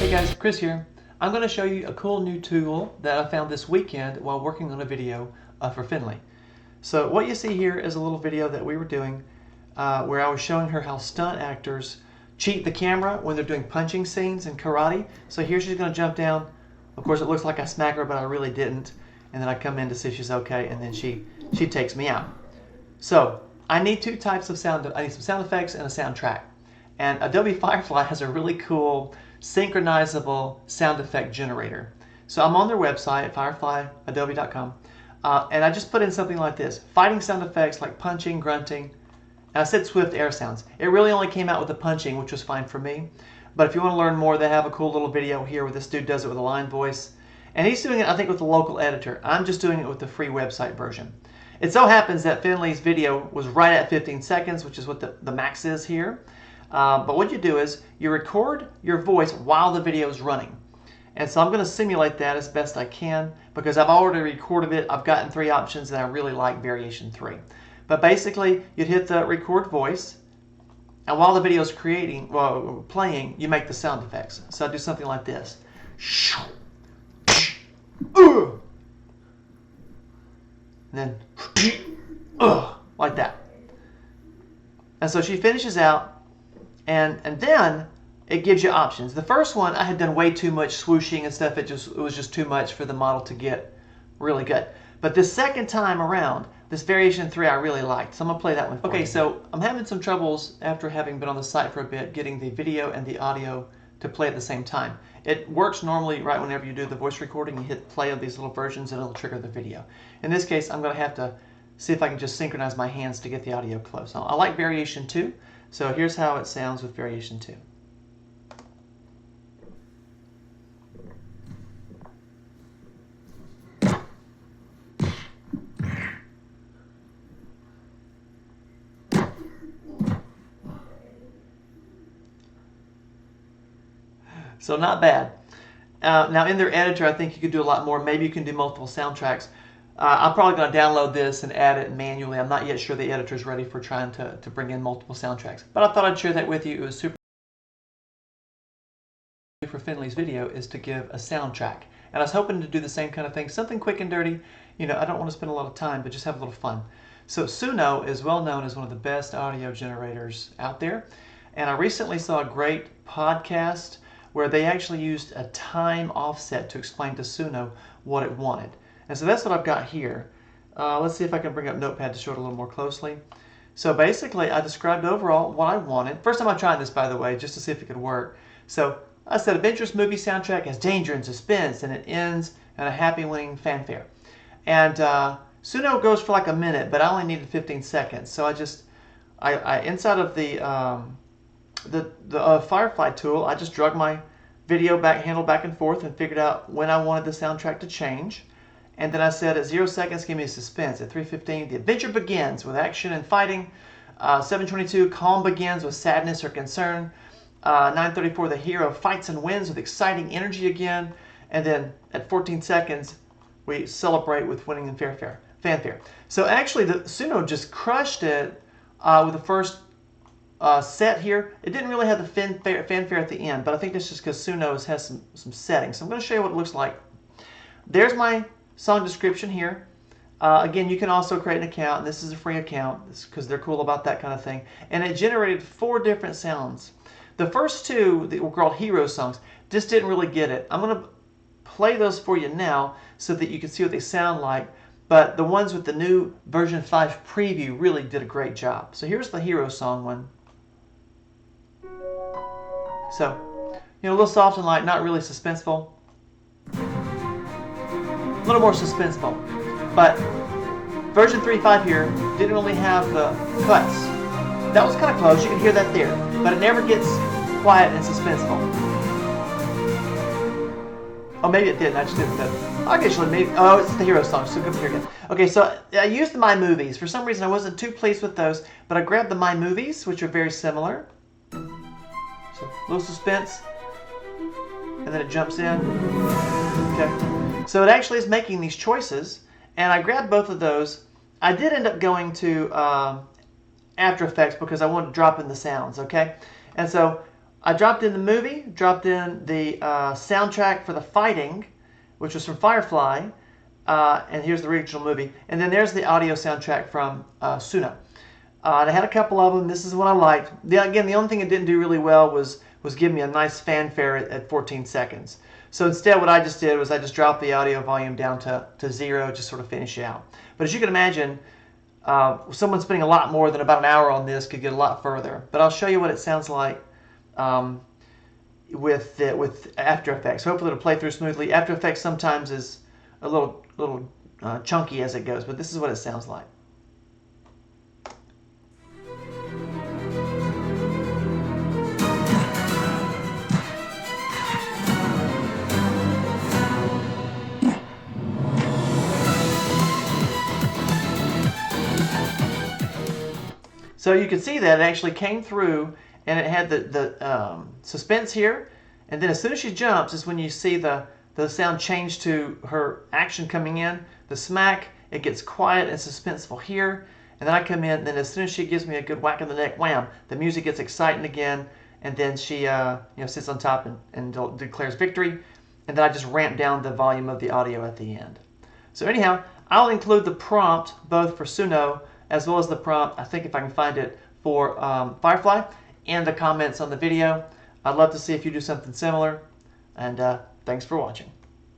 Hey guys, Chris here. I'm going to show you a cool new tool that I found this weekend while working on a video for Finley. So what you see here is a little video that we were doing where I was showing her how stunt actors cheat the camera when they're doing punching scenes in karate. So here she's going to jump down. Of course it looks like I smack her, but I really didn't. And then I come in to see if she's okay, and then she takes me out. So I need two types of sound. I need some sound effects and a soundtrack. And Adobe Firefly has a really cool synchronizable sound effect generator. So I'm on their website at fireflyadobe.com, and I just put in something like this: fighting sound effects like punching, grunting, and I said swift air sounds. It really only came out with the punching, which was fine for me. But if you want to learn more, they have a cool little video here where this dude does it with a line voice. And he's doing it, I think, with the local editor. I'm just doing it with the free website version. It so happens that Finley's video was right at 15 seconds, which is what the max is here. But what you do is you record your voice while the video is running. And so I'm going to simulate that as best I can because I've already recorded it. I've gotten 3 options and I really like variation 3. But basically you'd hit the record voice, and while the video is playing, you make the sound effects. So I do something like this. And then like that. And so she finishes out. And then it gives you options. The first one, I had done way too much swooshing and stuff. It was just too much for the model to get really good. But this second time around, this variation 3 I really liked. So I'm going to play that one for you. Okay, so I'm having some troubles after having been on the site for a bit getting the video and the audio to play at the same time. It works normally right whenever you do the voice recording. You hit play of these little versions and it'll trigger the video. In this case, I'm going to have to see if I can just synchronize my hands to get the audio close. I like variation 2. So here's how it sounds with variation 2. So not bad. Now in their editor, I think you could do a lot more. Maybe you can do multiple soundtracks. I'm probably going to download this and add it manually. I'm not yet sure the editor is ready for trying to bring in multiple soundtracks. But I thought I'd share that with you. It was super for Finley's video is to give a soundtrack. And I was hoping to do the same kind of thing, something quick and dirty. You know, I don't want to spend a lot of time, but just have a little fun. So Suno is well known as one of the best audio generators out there. And I recently saw a great podcast where they actually used a time offset to explain to Suno what it wanted. And so that's what I've got here. Let's see if I can bring up Notepad to show it a little more closely. So basically, I described overall what I wanted. First time I'm trying this, by the way, just to see if it could work. So I said adventurous movie soundtrack has danger and suspense, and it ends in a happy winning fanfare. And Suno goes for like a minute, but I only needed 15 seconds. So I inside of the Firefly tool, I just drug my video handle back and forth and figured out when I wanted the soundtrack to change. And then I said at 0 seconds, give me a suspense. At 3:15, the adventure begins with action and fighting. 7:22, calm begins with sadness or concern. 9:34, the hero fights and wins with exciting energy again. And then at 14 seconds, we celebrate with winning and fanfare. So actually, the Suno just crushed it with the first set here. It didn't really have the fanfare at the end, but I think that's just because Suno has some settings. So I'm going to show you what it looks like. There's my song description here. Again, you can also create an account, and this is a free account because they're cool about that kind of thing. And it generated 4 different sounds. The first 2 that were called hero songs just didn't really get it. I'm going to play those for you now so that you can see what they sound like. But the ones with the new version 5 preview really did a great job. So here's the hero song one. So, you know, a little soft and light, not really suspenseful. A little more suspenseful. But version 3.5 here didn't really have the cuts. That was kind of close, you can hear that there. But it never gets quiet and suspenseful. Oh, maybe it didn't, I just didn't. Actually, maybe, oh, it's the hero song, so come here again. Okay, so I used the My Movies. For some reason, I wasn't too pleased with those, but I grabbed the My Movies, which are very similar. So, a little suspense, and then it jumps in. Okay. So it actually is making these choices, and I grabbed both of those. I did end up going to After Effects because I wanted to drop in the sounds, okay? And so I dropped in the movie, dropped in the soundtrack for the fighting, which was from Firefly, and here's the original movie. And then there's the audio soundtrack from Suno. And I had a couple of them. This is what I liked. Again, the only thing it didn't do really well was give me a nice fanfare at 14 seconds. So instead, what I just did was I just dropped the audio volume down to 0, just sort of finish it out. But as you can imagine, someone spending a lot more than about an hour on this could get a lot further. But I'll show you what it sounds like with After Effects. Hopefully it'll play through smoothly. After Effects sometimes is a little chunky as it goes, but this is what it sounds like. So you can see that it actually came through, and it had the suspense here, and then as soon as she jumps is when you see the sound change to her action coming in. The smack, it gets quiet and suspenseful here, and then I come in, and then as soon as she gives me a good whack in the neck, wham, the music gets exciting again, and then she sits on top and declares victory, and then I just ramp down the volume of the audio at the end. So anyhow, I'll include the prompt both for Suno as well as the prompt, I think if I can find it, for Firefly, and the comments on the video. I'd love to see if you do something similar, and thanks for watching.